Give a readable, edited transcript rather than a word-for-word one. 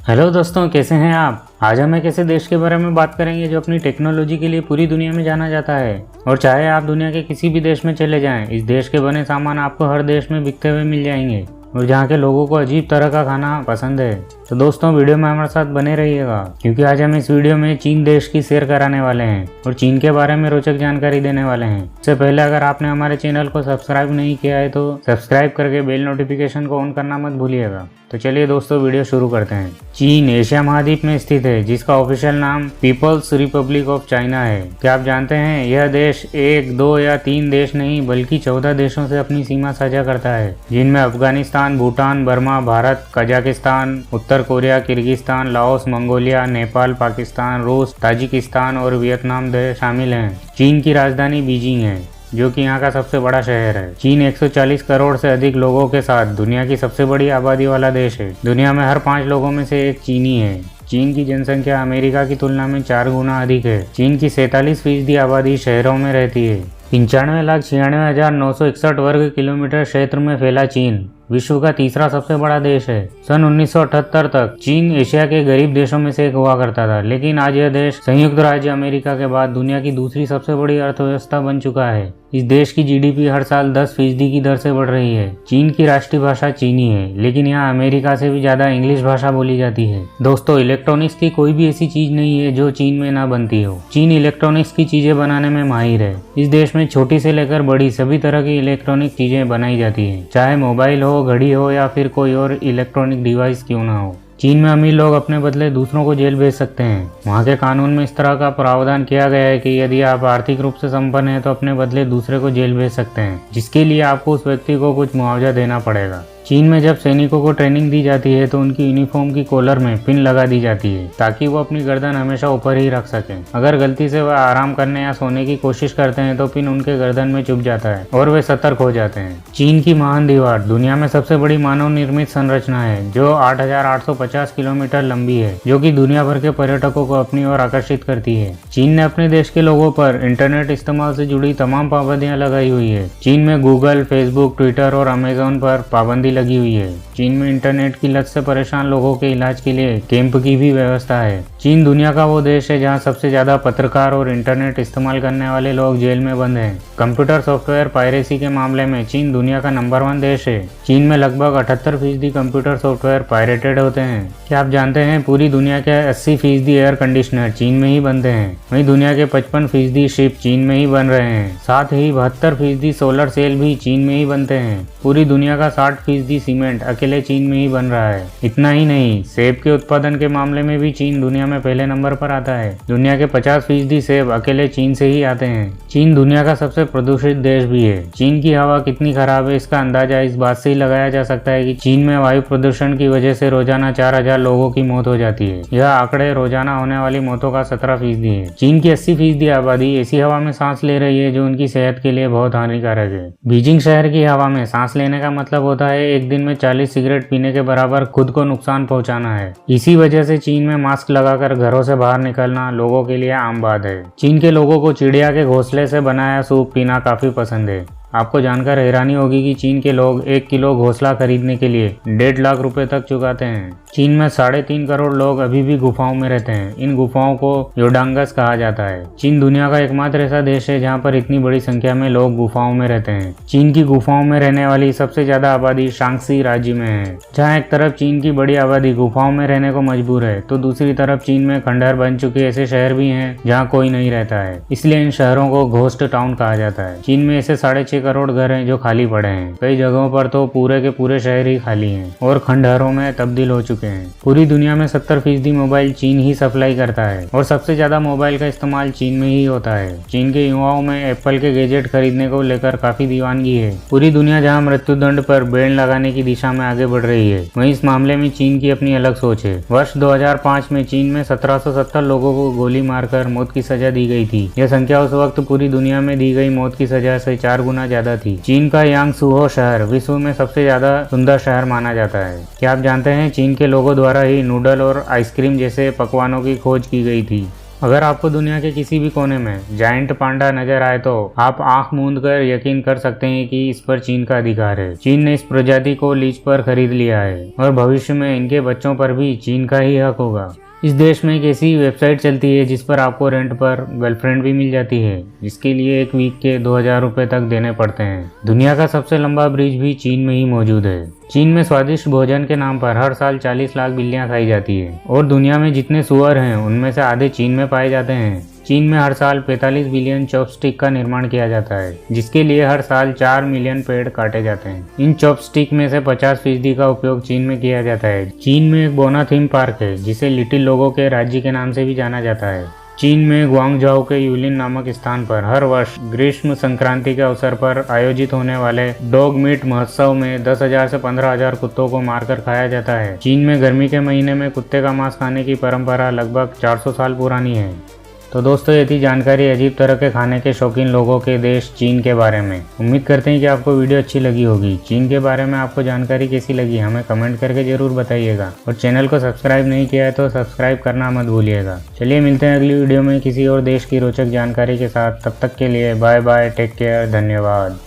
Hello दोस्तों, कैसे हैं आप। आज हम एक ऐसे देश के बारे में बात करेंगे जो अपनी टेक्नोलॉजी के लिए पूरी दुनिया में जाना जाता है। और चाहे आप दुनिया के किसी भी देश में चले जाएं, इस देश के बने सामान आपको हर देश में बिकते हुए मिल जाएंगे और जहाँ के लोगों को अजीब तरह का खाना पसंद है। तो दोस्तों, वीडियो में हमारे साथ बने रहिएगा, क्योंकि आज हम इस वीडियो में चीन देश की सैर कराने वाले हैं और चीन के बारे में रोचक जानकारी देने वाले हैं। इससे पहले अगर आपने हमारे चैनल को सब्सक्राइब नहीं किया है तो सब्सक्राइब करके बेल नोटिफिकेशन को ऑन करना मत भूलिएगा। तो चलिए दोस्तों, वीडियो शुरू करते हैं। चीन एशिया महाद्वीप में स्थित है, जिसका ऑफिशियल नाम पीपल्स रिपब्लिक ऑफ चाइना है। क्या आप जानते हैं, यह देश 1, 2 या 3 देश नहीं बल्कि 14 देशों से अपनी सीमा साझा करता है, जिनमें अफगानिस्तान, भूटान, बर्मा, भारत, कजाकिस्तान, उत्तर Korea, Kyrgyzstan, Laos, Mongolia, Nepal, Pakistan, रूस, ताजिकिस्तान और वियतनाम देश शामिल हैं। चीन की राजधानी बीजिंग है, जो कि यहाँ का सबसे बड़ा शहर है। चीन 140 करोड़ से अधिक लोगों के साथ दुनिया की सबसे बड़ी आबादी वाला देश है। दुनिया में हर 5 लोगों में से एक चीनी है। चीन की जनसंख्या अमेरिका की तुलना में 4 गुना अधिक है। चीन की 47% आबादी शहरों में रहती है। 95,96,961 वर्ग किलोमीटर क्षेत्र में फैला चीन विश्व का तीसरा सबसे बड़ा देश है। सन 1978 तक चीन एशिया के गरीब देशों में से एक हुआ करता था, लेकिन आज यह देश संयुक्त राज्य अमेरिका के बाद दुनिया की दूसरी सबसे बड़ी अर्थव्यवस्था बन चुका है। इस देश की जीडीपी हर साल 10% की दर से बढ़ रही है। चीन की राष्ट्रीय भाषा चीनी है, लेकिन यहाँ अमेरिका से भी ज्यादा इंग्लिश भाषा बोली जाती है। दोस्तों, इलेक्ट्रॉनिक्स की कोई भी ऐसी चीज नहीं है जो चीन में ना बनती हो। चीन इलेक्ट्रॉनिक्स की चीजें बनाने में माहिर है। इस देश में छोटी से लेकर बड़ी सभी तरह की इलेक्ट्रॉनिक चीजें बनाई जाती है, चाहे मोबाइल हो, घड़ी हो या फिर कोई और इलेक्ट्रॉनिक डिवाइस क्यों ना हो। चीन में अमीर लोग अपने बदले दूसरों को जेल भेज सकते हैं। वहाँ के कानून में इस तरह का प्रावधान किया गया है कि यदि आप आर्थिक रूप से संपन्न हैं तो अपने बदले दूसरे को जेल भेज सकते हैं, जिसके लिए आपको उस व्यक्ति को कुछ मुआवजा देना पड़ेगा। चीन में जब सैनिकों को ट्रेनिंग दी जाती है तो उनकी यूनिफॉर्म की कॉलर में पिन लगा दी जाती है, ताकि वो अपनी गर्दन हमेशा ऊपर ही रख सकें। अगर गलती से वह आराम करने या सोने की कोशिश करते हैं तो पिन उनके गर्दन में चुभ जाता है और वे सतर्क हो जाते हैं। चीन की महान दीवार दुनिया में सबसे बड़ी मानव निर्मित संरचना है, जो 8,850 किलोमीटर लंबी है, जो कि दुनिया भर के पर्यटकों को अपनी ओर आकर्षित करती है। चीन ने अपने देश के लोगों पर इंटरनेट इस्तेमाल से जुड़ी तमाम पाबंदियां लगाई हुई है। चीन में गूगल, फेसबुक, ट्विटर और अमेजोन पर पाबंदी लगी हुई है। चीन में इंटरनेट की लत से परेशान लोगों के इलाज के लिए कैंप की भी व्यवस्था है। चीन दुनिया का वो देश है जहां सबसे ज्यादा पत्रकार और इंटरनेट इस्तेमाल करने वाले लोग जेल में बंद हैं। कंप्यूटर सॉफ्टवेयर पायरेसी के मामले में चीन दुनिया का नंबर 1 देश है। चीन में लगभग 78% कंप्यूटर सॉफ्टवेयर पायरेटेड होते हैं। क्या आप जानते हैं, पूरी दुनिया के 80% एयर कंडीशनर चीन में ही बनते हैं। वहीं दुनिया के 55% शिप चीन में ही बन रहे हैं। साथ ही 72% सोलर सेल भी चीन में ही बनते हैं। पूरी दुनिया का 60% सीमेंट अकेले चीन में ही बन रहा है। इतना ही नहीं, सेब के उत्पादन के मामले में भी चीन दुनिया में पहले नंबर पर आता है। दुनिया के 50% सेब अकेले चीन से ही आते हैं। चीन दुनिया का सबसे प्रदूषित देश भी है। चीन की हवा कितनी खराब है, इसका अंदाजा इस बात से ही लगाया जा सकता है कि चीन में वायु प्रदूषण की वजह से रोजाना 4,000 लोगों की मौत हो जाती है। यह आंकड़े रोजाना होने वाली मौतों का 17% है। चीन की 80% आबादी ऐसी हवा में सांस ले रही है जो उनकी सेहत के लिए बहुत हानिकारक है। बीजिंग शहर की हवा में सांस लेने का मतलब होता है एक दिन में 40 सिगरेट पीने के बराबर खुद को नुकसान पहुंचाना है। इसी वजह से चीन में मास्क लगाकर घरों से बाहर निकलना लोगों के लिए आम बात है। चीन के लोगों को चिड़िया के घोंसले से बनाया सूप पीना काफी पसंद है। आपको जानकर हैरानी होगी कि चीन के लोग 1 किलो घोंसला खरीदने के लिए 1.5 लाख रुपए तक चुकाते हैं। चीन में 3.5 करोड़ लोग अभी भी गुफाओं में रहते हैं। इन गुफाओं को योडांगस कहा जाता है। चीन दुनिया का एकमात्र ऐसा देश है जहां पर इतनी बड़ी संख्या में लोग गुफाओं में रहते हैं। चीन की गुफाओं में रहने वाली सबसे ज्यादा आबादी शांक्सी राज्य में है, जहाँ एक तरफ चीन की बड़ी आबादी गुफाओं में रहने को मजबूर है, तो दूसरी तरफ चीन में खंडहर बन चुके ऐसे शहर भी हैं जहाँ कोई नहीं रहता है। इसलिए इन शहरों को घोस्ट टाउन कहा जाता है। चीन में ऐसे 6.5 करोड़ घर हैं जो खाली पड़े हैं। कई जगहों पर तो पूरे के पूरे शहर ही खाली हैं और खंडहरों में तब्दील हो चुके हैं। पूरी दुनिया में 70% मोबाइल चीन ही सप्लाई करता है और सबसे ज्यादा मोबाइल का इस्तेमाल चीन में ही होता है। चीन के युवाओं में एप्पल के गैजेट खरीदने को लेकर काफी दीवानगी है। पूरी दुनिया जहां मृत्युदंड पर बैन लगाने की दिशा में आगे बढ़ रही है, वहीं इस मामले में चीन की अपनी अलग सोच है। वर्ष 2005 में चीन में 1770 लोगों को गोली मारकर मौत की सजा दी गई थी। यह संख्या उस वक्त पूरी दुनिया में दी गई मौत की सजा से 4 गुना ज्यादा थी। चीन का यांगसुहो शहर विश्व में सबसे ज्यादा सुंदर शहर माना जाता है। क्या आप जानते हैं, चीन के लोगों द्वारा ही नूडल और आइसक्रीम जैसे पकवानों की खोज की गई थी। अगर आपको दुनिया के किसी भी कोने में जायंट पांडा नजर आए तो आप आंख मूंद कर यकीन कर सकते हैं कि इस पर चीन का अधिकार है। चीन ने इस प्रजाति को लीज पर खरीद लिया है और भविष्य में इनके बच्चों पर भी चीन का ही हक होगा। इस देश में एक ऐसी वेबसाइट चलती है जिस पर आपको रेंट पर गर्लफ्रेंड भी मिल जाती है, जिसके लिए एक वीक के 2000 रुपए तक देने पड़ते हैं। दुनिया का सबसे लंबा ब्रिज भी चीन में ही मौजूद है। चीन में स्वादिष्ट भोजन के नाम पर हर साल 40 लाख बिल्लियां खाई जाती है और दुनिया में जितने सुअर हैं उनमें से आधे चीन में पाए जाते हैं। चीन में हर साल 45 बिलियन चॉपस्टिक का निर्माण किया जाता है, जिसके लिए हर साल 4 मिलियन पेड़ काटे जाते हैं। इन चॉपस्टिक में से 50% का उपयोग चीन में किया जाता है। चीन में एक बोना थीम पार्क है जिसे लिटिल लोगों के राज्य के नाम से भी जाना जाता है। चीन में ग्वांगझाओ के यूलिन नामक स्थान पर हर वर्ष ग्रीष्म संक्रांति के अवसर पर आयोजित होने वाले डॉग मीट महोत्सव में 10,000 से 15,000 कुत्तों को मारकर खाया जाता है। चीन में गर्मी के महीने में कुत्ते का मांस खाने की परंपरा लगभग 400 साल पुरानी है। तो दोस्तों, ये थी जानकारी अजीब तरह के खाने के शौकीन लोगों के देश चीन के बारे में। उम्मीद करते हैं कि आपको वीडियो अच्छी लगी होगी। चीन के बारे में आपको जानकारी कैसी लगी हमें कमेंट करके जरूर बताइएगा और चैनल को सब्सक्राइब नहीं किया है तो सब्सक्राइब करना मत भूलिएगा। चलिए मिलते हैं अगली वीडियो में किसी और देश की रोचक जानकारी के साथ। तब तक के लिए बाय बाय, टेक केयर, धन्यवाद।